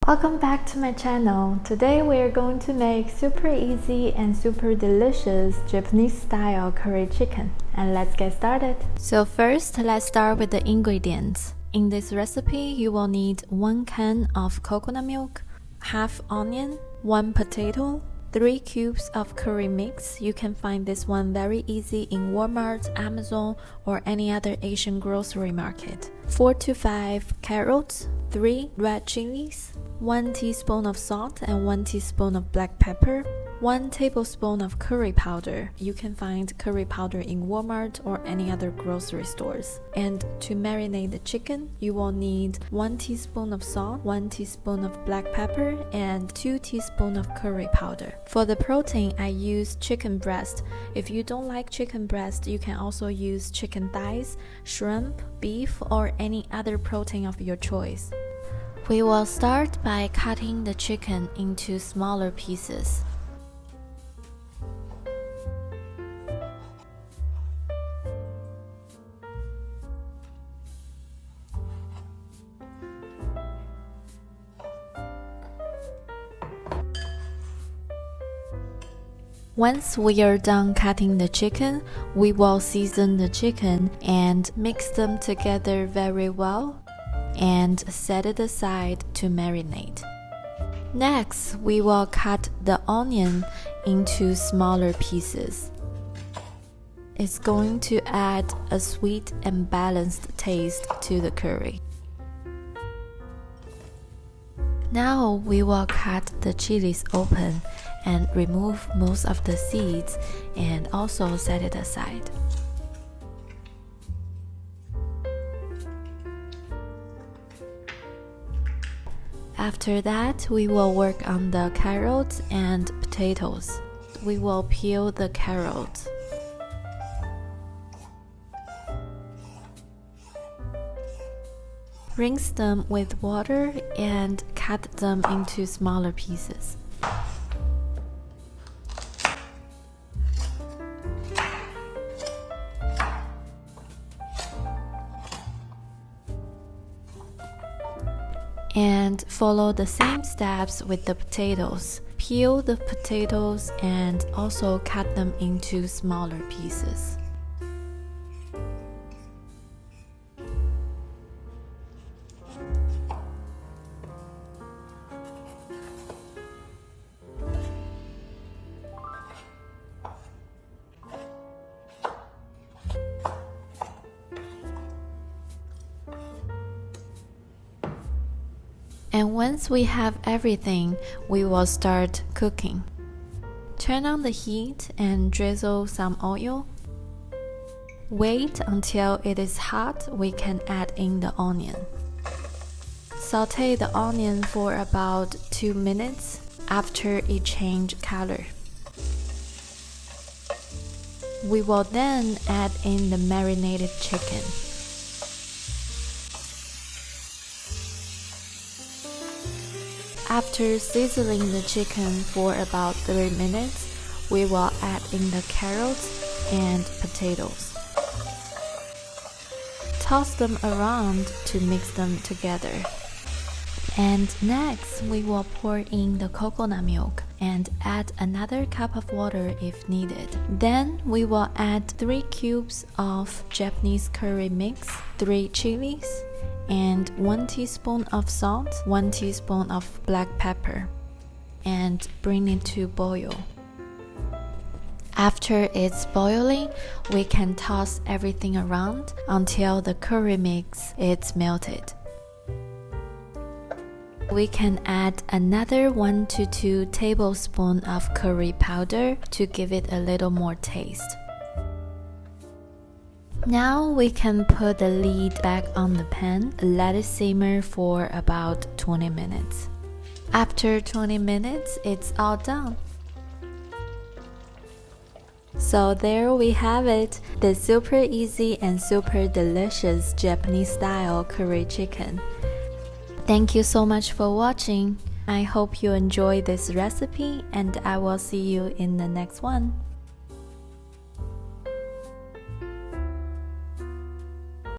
Welcome back to my channel. Today we are going to make super easy and super delicious Japanese style curry chicken. And let's get started. So first, let's start with the ingredients. In this recipe, you will need 1 can of coconut milk, half onion, 1 potato, 3 cubes of curry mix. You can find this one very easy in Walmart, Amazon, or any other Asian grocery market. 4 to 5 carrots, 3 red chilies, 1 teaspoon of salt and 1 teaspoon of black pepper, 1 tablespoon of curry powder. You can find curry powder in Walmart or any other grocery stores. And to marinate the chicken, you will need 1 teaspoon of salt, 1 teaspoon of black pepper, and 2 teaspoons of curry powder. For the protein, I use chicken breast. If you don't like chicken breast, you can also use chicken thighs, shrimp, beef, or any other protein of your choice. We will start by cutting the chicken into smaller pieces. Once we are done cutting the chicken, we will season the chicken and mix them together very well and set it aside to marinate. Next, we will cut the onion into smaller pieces. It's going to add a sweet and balanced taste to the curry. Now we will cut the chilies open and remove most of the seeds and also set it aside. After that, we will work on the carrots and potatoes. We will peel the carrots. Rinse them with water and cut them into smaller pieces. And follow the same steps with the potatoes. Peel the potatoes and also cut them into smaller pieces. And once we have everything, we will start cooking. Turn on the heat and drizzle some oil. Wait until it is hot, we can add in the onion. Saute the onion for about 2 minutes after it changes color. We will then add in the marinated chicken. After sizzling the chicken for about 3 minutes, we will add in the carrots and potatoes. Toss them around to mix them together. And next, we will pour in the coconut milk and add another cup of water if needed. Then we will add 3 cubes of Japanese curry mix, 3 chilies, and 1 teaspoon of salt, 1 teaspoon of black pepper, and bring it to boil. After it's boiling, we can toss everything around until the curry mix is melted. We can add another 1 to 2 tablespoons of curry powder to give it a little more taste. Now we can put the lid back on the pan, let it simmer for about 20 minutes. After 20 minutes, it's all done. So there we have it, the super easy and super delicious Japanese style curry chicken. Thank you so much for watching. I hope you enjoyed this recipe and I will see you in the next one.